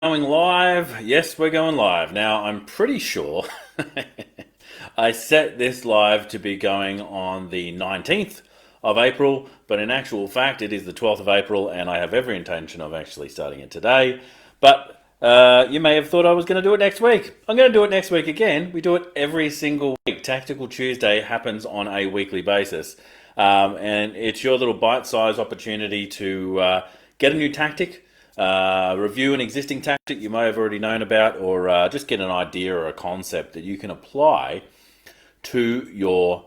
Going live? Yes, we're going live. Now, I'm pretty sure I set this live to be going on the 19th of April, but in actual fact, it is the 12th of April, and I have every intention of actually starting it today. But you may have thought I was going to do it next week. I'm going to do it next week again. We do it every single week. Tactical Tuesday happens on a weekly basis, and it's your little bite-sized opportunity to get a new tactic. Review an existing tactic you may have already known about, or just get an idea or a concept that you can apply to your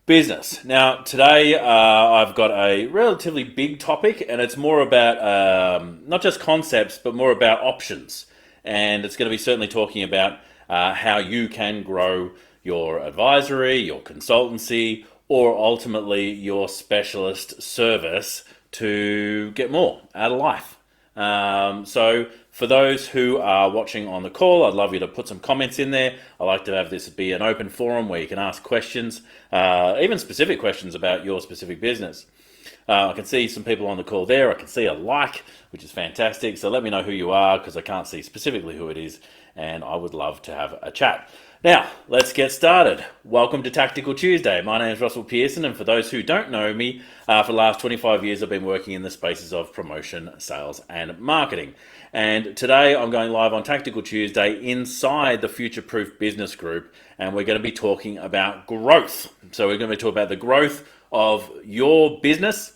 business. Now, today I've got a relatively big topic, and it's more about not just concepts, but more about options. And it's going to be certainly talking about how you can grow your advisory, your consultancy, or ultimately your specialist service to get more out of life. So for those who are watching on the call, I'd love you to put some comments in there. I like to have this be an open forum where you can ask questions, even specific questions about your specific business. I can see some people on the call there. I can see a like, which is fantastic. So let me know who you are, because I can't see specifically who it is, and I would love to have a chat. Now, let's get started. Welcome to Tactical Tuesday. My name is Russell Pearson, and for those who don't know me, for the last 25 years I've been working in the spaces of promotion, sales, and marketing. And today I'm going live on Tactical Tuesday inside the Future Proof Business Group, and we're going to be talking about growth. So we're going to be talking about the growth of your business,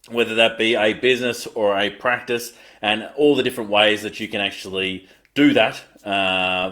whether that be a business or a practice, and all the different ways that you can actually do that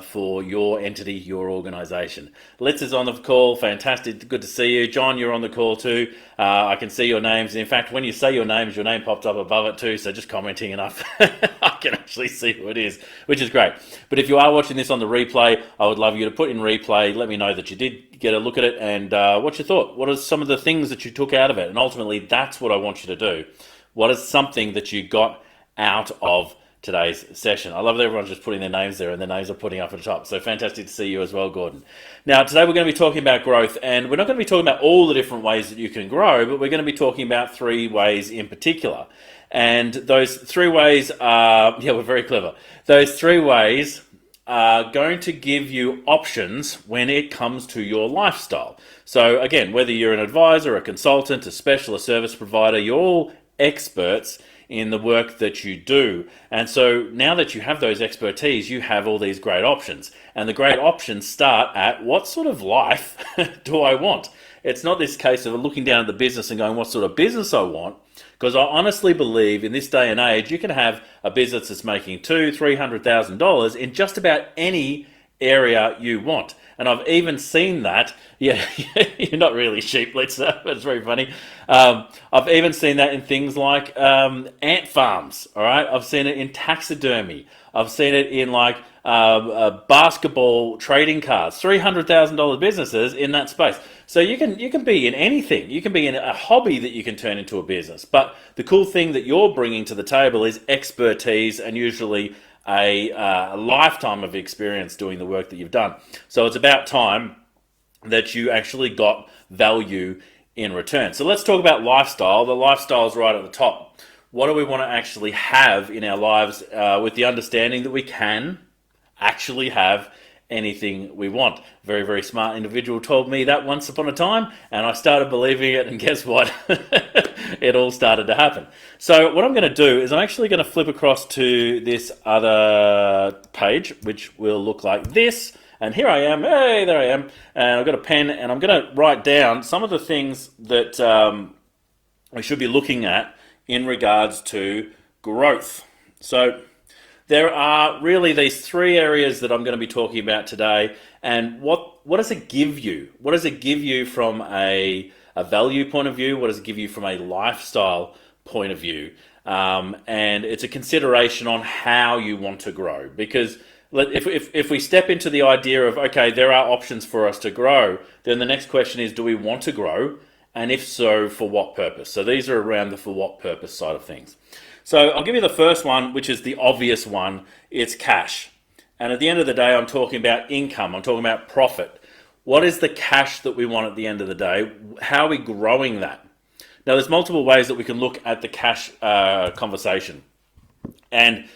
for your entity, your organization. Litz is on the call. Fantastic. Good to see you. John, you're on the call too. I can see your names. In fact, when you say your names, your name pops up above it too. So just commenting enough, I can actually see who it is, which is great. But if you are watching this on the replay, I would love you to put in replay. Let me know that you did get a look at it and what you thought. What are some of the things that you took out of it? And ultimately, that's what I want you to do. What is something that you got out of today's session? I love that everyone's just putting their names there, and their names are putting up at the top. So fantastic to see you as well, Gordon. Now, today we're going to be talking about growth, and we're not going to be talking about all the different ways that you can grow, but we're going to be talking about 3 ways in particular. And those 3 ways are, we're very clever. Those 3 ways are going to give you options when it comes to your lifestyle. So again, whether you're an advisor, a consultant, a specialist service provider, you're all experts in the work that you do. And so now that you have those expertise, you have all these great options. And the great options start at, what sort of life do I want? It's not this case of looking down at the business and going, what sort of business I want? Because I honestly believe in this day and age, you can have a business that's making $200,000-$300,000 in just about any area you want. And I've even seen that. Yeah, you're not really sheep, but it's very funny. I've even seen that in things like ant farms, all right? I've seen it in taxidermy. I've seen it in like basketball trading cards, $300,000 businesses in that space. So you can be in anything. You can be in a hobby that you can turn into a business. But the cool thing that you're bringing to the table is expertise, and usually a lifetime of experience doing the work that you've done. So it's about time that you actually got value in return. So let's talk about lifestyle. The lifestyle is right at the top. What do we want to actually have in our lives with the understanding that we can actually have anything we want? Very, very smart individual told me that once upon a time, and I started believing it, and guess what? It all started to happen. So what I'm going to do is I'm actually going to flip across to this other page, which will look like this. And here I am. Hey, there I am. And I've got a pen, and I'm going to write down some of the things that we should be looking at in regards to growth. So there are really these 3 areas that I'm going to be talking about today. And what does it give you? What does it give you from a value point of view? What does it give you from a lifestyle point of view? And it's a consideration on how you want to grow. Because if we step into the idea of, okay, there are options for us to grow, then the next question is, do we want to grow? And if so, for what purpose? So these are around the for what purpose side of things. So I'll give you the first one, which is the obvious one. It's cash. And at the end of the day, I'm talking about income. I'm talking about profit. What is the cash that we want at the end of the day? How are we growing that? Now, there's multiple ways that we can look at the cash conversation. And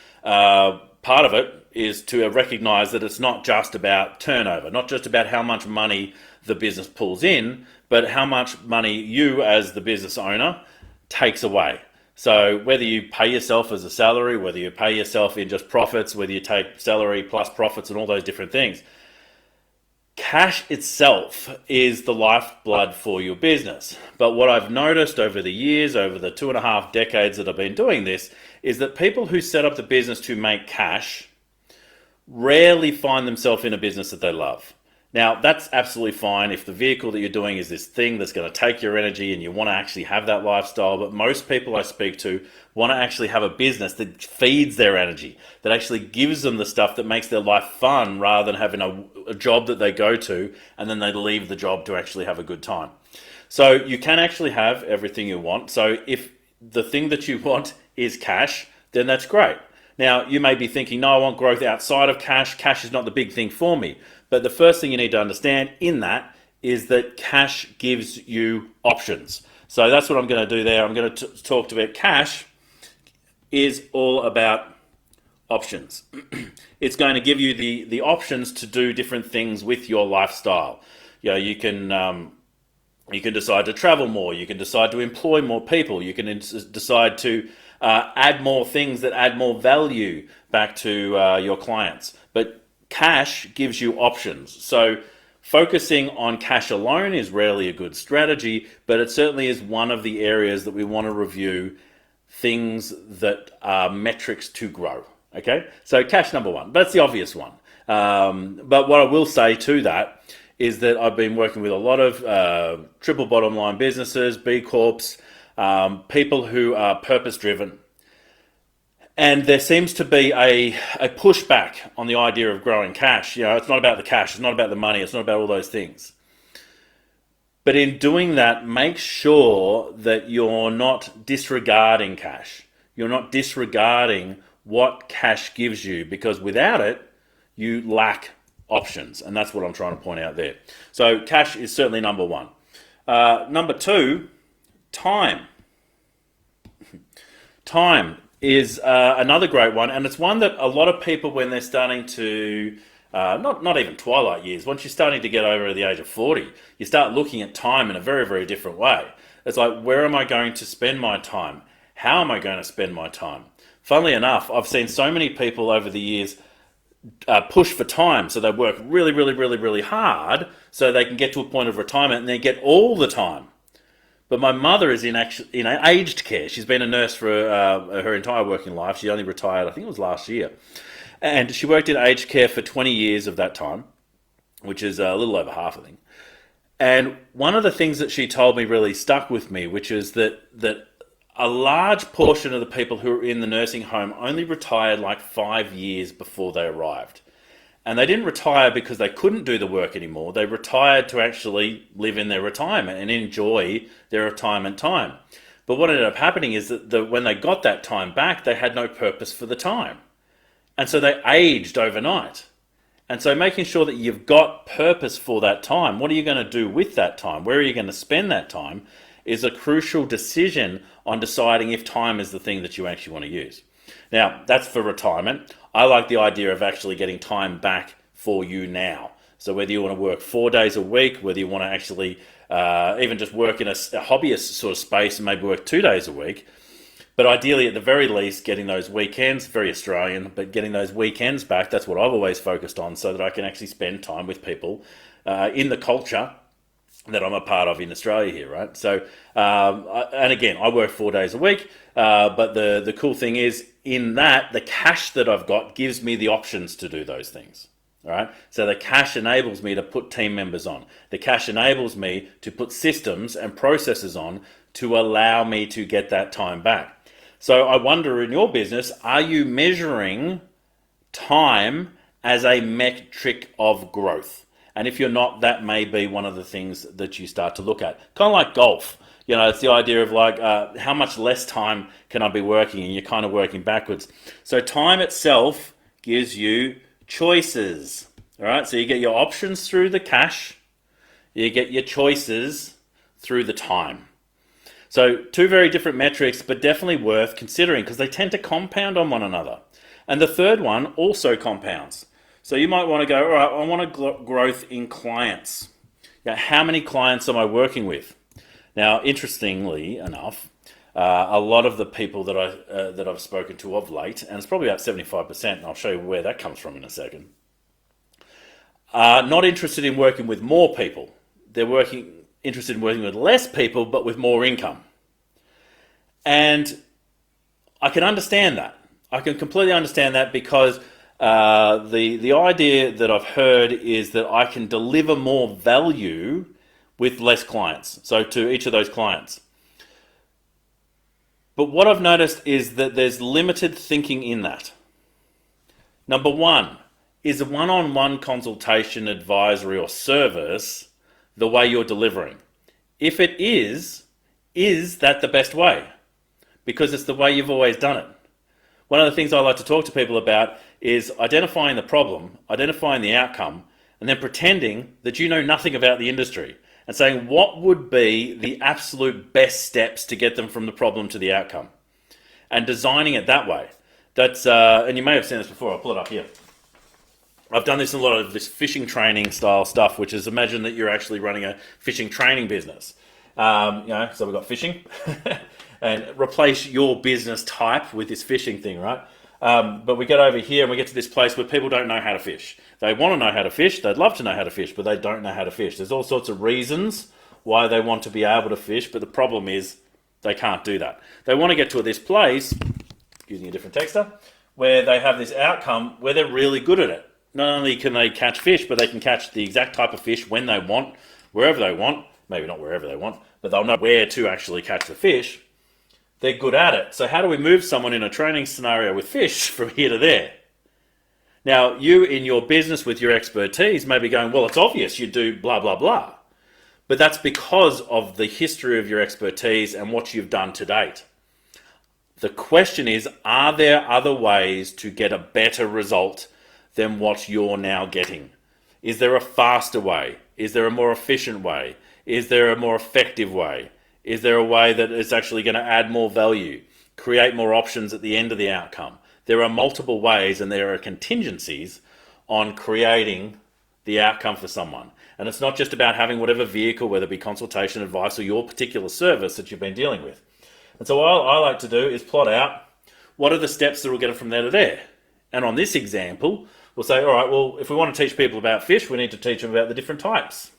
part of it is to recognize that it's not just about turnover, not just about how much money the business pulls in, but how much money you as the business owner takes away. So whether you pay yourself as a salary, whether you pay yourself in just profits, whether you take salary plus profits and all those different things, cash itself is the lifeblood for your business. But what I've noticed over the years, over the 2.5 decades that I've been doing this, is that people who set up the business to make cash rarely find themselves in a business that they love. Now, that's absolutely fine if the vehicle that you're doing is this thing that's going to take your energy and you want to actually have that lifestyle. But most people I speak to want to actually have a business that feeds their energy, that actually gives them the stuff that makes their life fun rather than having a job that they go to and then they leave the job to actually have a good time. So you can actually have everything you want. So if the thing that you want is cash, then that's great. Now, you may be thinking, no, I want growth outside of cash. Cash is not the big thing for me. But the first thing you need to understand in that is that cash gives you options. So that's what I'm going to do there. I'm going to talk about cash is all about options. It's going to give you the options to do different things with your lifestyle. You know, you can decide to travel more. You can decide to employ more people. You can decide to add more things that add more value back to your clients. But cash gives you options. So focusing on cash alone is rarely a good strategy, but it certainly is one of the areas that we want to review things that are metrics to grow. Okay, so cash number one, that's the obvious one. But what I will say to that is that I've been working with a lot of triple bottom line businesses, B Corps, people who are purpose driven. And there seems to be a pushback on the idea of growing cash. You know, it's not about the cash, it's not about the money, it's not about all those things. But in doing that, make sure that you're not disregarding cash. You're not disregarding what cash gives you, because without it, you lack options. And that's what I'm trying to point out there. So cash is certainly number one. Number two, time. Time is another great one, and it's one that a lot of people, when they're starting to, not even twilight years, once you're starting to get over the age of 40, you start looking at time in a very, very different way. It's like, where am I going to spend my time? How am I going to spend my time? Funnily enough, I've seen so many people over the years push for time, so they work really, really, really, really hard so they can get to a point of retirement and they get all the time. But my mother is in aged care. She's been a nurse for her entire working life. She only retired, I think it was last year. And she worked in aged care for 20 years of that time, which is a little over half, I think. And one of the things that she told me really stuck with me, which is that a large portion of the people who are in the nursing home only retired like 5 years before they arrived. And they didn't retire because they couldn't do the work anymore. They retired to actually live in their retirement and enjoy their retirement time. But what ended up happening is that when they got that time back, they had no purpose for the time. And so they aged overnight. And so making sure that you've got purpose for that time, what are you going to do with that time? Where are you going to spend that time? Is a crucial decision on deciding if time is the thing that you actually want to use. Now, that's for retirement. I like the idea of actually getting time back for you now. So whether you want to work 4 days a week, whether you want to actually even just work in a hobbyist sort of space and maybe work 2 days a week, but ideally at the very least getting those weekends, very Australian, but getting those weekends back, that's what I've always focused on, so that I can actually spend time with people in the culture that I'm a part of in Australia here, right? So, and again, I work 4 days a week, but the cool thing is in that, the cash that I've got gives me the options to do those things, all right? So the cash enables me to put team members on. The cash enables me to put systems and processes on to allow me to get that time back. So I wonder, in your business, are you measuring time as a metric of growth? And if you're not, that may be one of the things that you start to look at. Kind of like golf. You know, it's the idea of like, how much less time can I be working? And you're kind of working backwards. So time itself gives you choices. All right, so you get your options through the cash. You get your choices through the time. So two very different metrics, but definitely worth considering because they tend to compound on one another. And the third one also compounds. So you might want to go, all right, I want growth in clients. Now, how many clients am I working with? Now, interestingly enough, a lot of the people that I've spoken to of late, and it's probably about 75%, and I'll show you where that comes from in a second, are not interested in working with more people. They're interested in working with less people, but with more income. And I can understand that. I can completely understand that because the idea that I've heard is that I can deliver more value with less clients, so to each of those clients. But what I've noticed is that there's limited thinking in that. Number one, is a one-on-one consultation, advisory, or service the way you're delivering? If it is that the best way? Because it's the way you've always done it. One of the things I like to talk to people about is identifying the problem, identifying the outcome, and then pretending that you know nothing about the industry and saying what would be the absolute best steps to get them from the problem to the outcome, and designing it that way. That's and you may have seen this before. I'll pull it up here. I've done this in a lot of this fishing training style stuff, which is imagine that you're actually running a fishing training business. So we've got fishing, and replace your business type with this fishing thing, right? But we get over here and we get to this place where people don't know how to fish. They want to know how to fish. They'd love to know how to fish, but they don't know how to fish. There's all sorts of reasons why they want to be able to fish, but the problem is they can't do that. They want to get to this place, using a different texter, where they have this outcome where they're really good at it. Not only can they catch fish, but they can catch the exact type of fish when they want, wherever they want. Maybe not wherever they want, but they'll know where to actually catch the fish. They're good at it. So how do we move someone in a training scenario with fish from here to there? Now, you in your business with your expertise may be going, well, it's obvious you do blah, blah, blah. But that's because of the history of your expertise and what you've done to date. The question is, are there other ways to get a better result than what you're now getting? Is there a faster way? Is there a more efficient way? Is there a more effective way? Is there a way that is actually going to add more value, create more options at the end of the outcome? There are multiple ways and there are contingencies on creating the outcome for someone. And it's not just about having whatever vehicle, whether it be consultation, advice, or your particular service that you've been dealing with. And so what I like to do is plot out what are the steps that will get it from there to there. And on this example, we'll say, all right, well, if we want to teach people about fish, we need to teach them about the different types.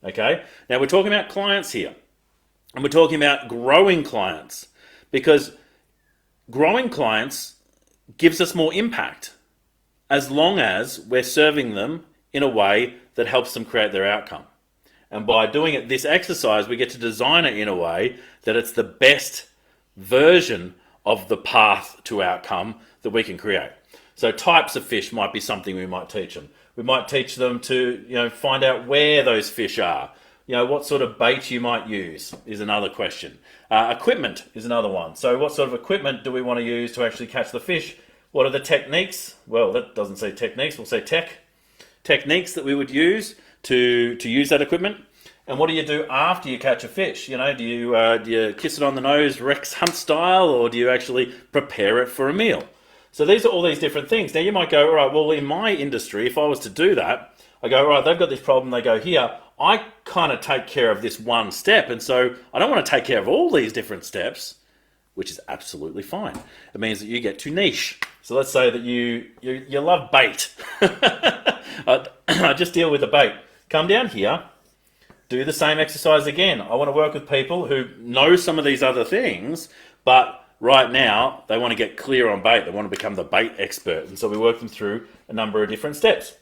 Okay? Now we're talking about clients here. And we're talking about growing clients, because growing clients gives us more impact as long as we're serving them in a way that helps them create their outcome. And by doing this exercise, we get to design it in a way that it's the best version of the path to outcome that we can create. So types of fish might be something we might teach them. We might teach them to, find out where those fish are. What sort of bait you might use is another question. Equipment is another one. So what sort of equipment do we want to use to actually catch the fish? What are the techniques? Well, that doesn't say techniques, we'll say techniques that we would use to use that equipment. And what do you do after you catch a fish? Do you kiss it on the nose, Rex Hunt style, or do you actually prepare it for a meal? So these are all these different things. Now you might go, all right, well, in my industry, if I was to do that, I go, all right, they've got this problem, they go here. I kind of take care of this one step, and so I don't want to take care of all these different steps, which is absolutely fine. It means that you get too niche. So let's say that you love bait. I just deal with the bait. Come down here, do the same exercise again. I want to work with people who know some of these other things, but right now they want to get clear on bait. They want to become the bait expert, and so we work them through a number of different steps.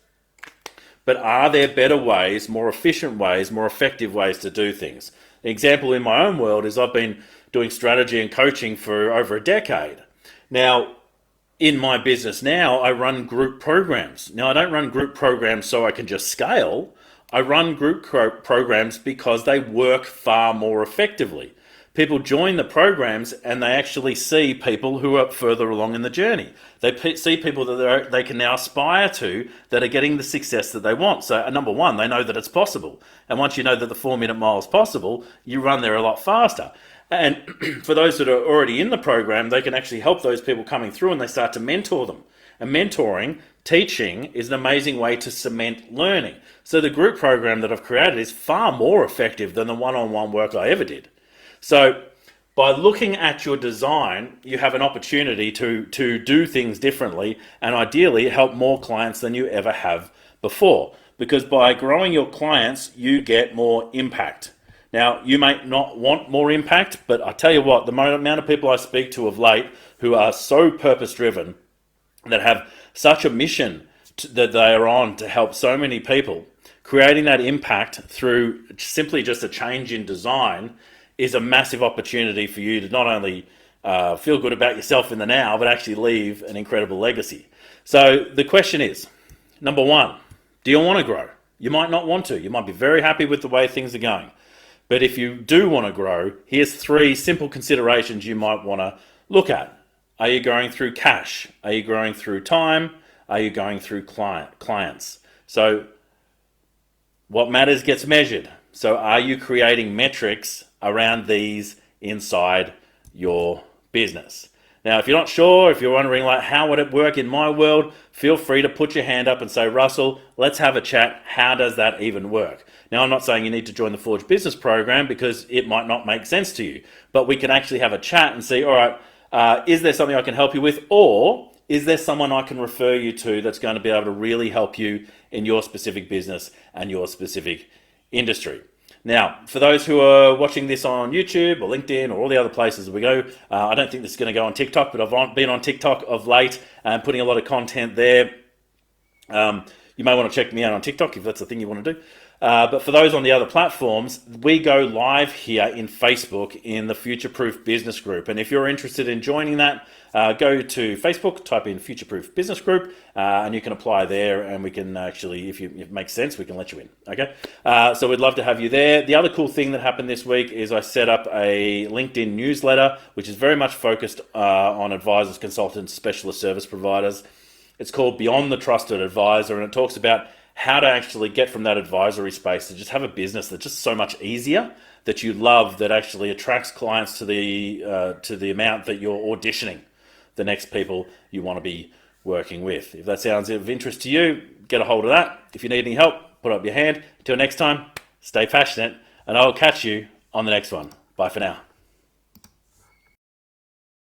But are there better ways, more efficient ways, more effective ways to do things? An example in my own world is I've been doing strategy and coaching for over a decade. Now, in my business now, I run group programs. Now, I don't run group programs so I can just scale. I run group programs because they work far more effectively. People join the programs and they actually see people who are further along in the journey. They see people that they can now aspire to that are getting the success that they want. So number one, they know that it's possible. And once you know that the 4-minute mile is possible, you run there a lot faster. And for those that are already in the program, they can actually help those people coming through and they start to mentor them. And mentoring, teaching, is an amazing way to cement learning. So the group program that I've created is far more effective than the one-on-one work I ever did. So by looking at your design, you have an opportunity to do things differently and ideally help more clients than you ever have before. Because by growing your clients, you get more impact. Now, you may not want more impact, but I tell you what, the amount of people I speak to of late who are so purpose-driven, that have such a mission that they are on to help so many people, creating that impact through simply just a change in design is a massive opportunity for you to not only feel good about yourself in the now, but actually leave an incredible legacy. So the question is, number one, do you want to grow? You might not want to. You might be very happy with the way things are going. But if you do want to grow, here's 3 simple considerations you might want to look at. Are you going through cash? Are you growing through time? Are you going through clients? So what matters gets measured. So are you creating metrics around these inside your business? Now, if you're not sure, if you're wondering like how would it work in my world, feel free to put your hand up and say, Russell, let's have a chat. How does that even work? Now, I'm not saying you need to join the Forge Business Program because it might not make sense to you, but we can actually have a chat and see, all right, is there something I can help you with? Or is there someone I can refer you to that's going to be able to really help you in your specific business and your specific industry? Now, for those who are watching this on YouTube or LinkedIn or all the other places we go, I don't think this is going to go on TikTok, but I've been on TikTok of late and putting a lot of content there. You may want to check me out on TikTok if that's the thing you want to do. But for those on the other platforms, we go live here in Facebook in the Future Proof Business Group. And if you're interested in joining that, go to Facebook, type in Future Proof Business Group, and you can apply there. And we can actually, if it makes sense, we can let you in. Okay. So we'd love to have you there. The other cool thing that happened this week is I set up a LinkedIn newsletter, which is very much focused on advisors, consultants, specialist service providers. It's called Beyond the Trusted Advisor, and it talks about how to actually get from that advisory space to just have a business that's just so much easier, that you love, that actually attracts clients to the amount that you're auditioning the next people you want to be working with. If that sounds of interest to you, get a hold of that. If you need any help, put up your hand. Until next time, stay passionate, and I'll catch you on the next one. Bye for now.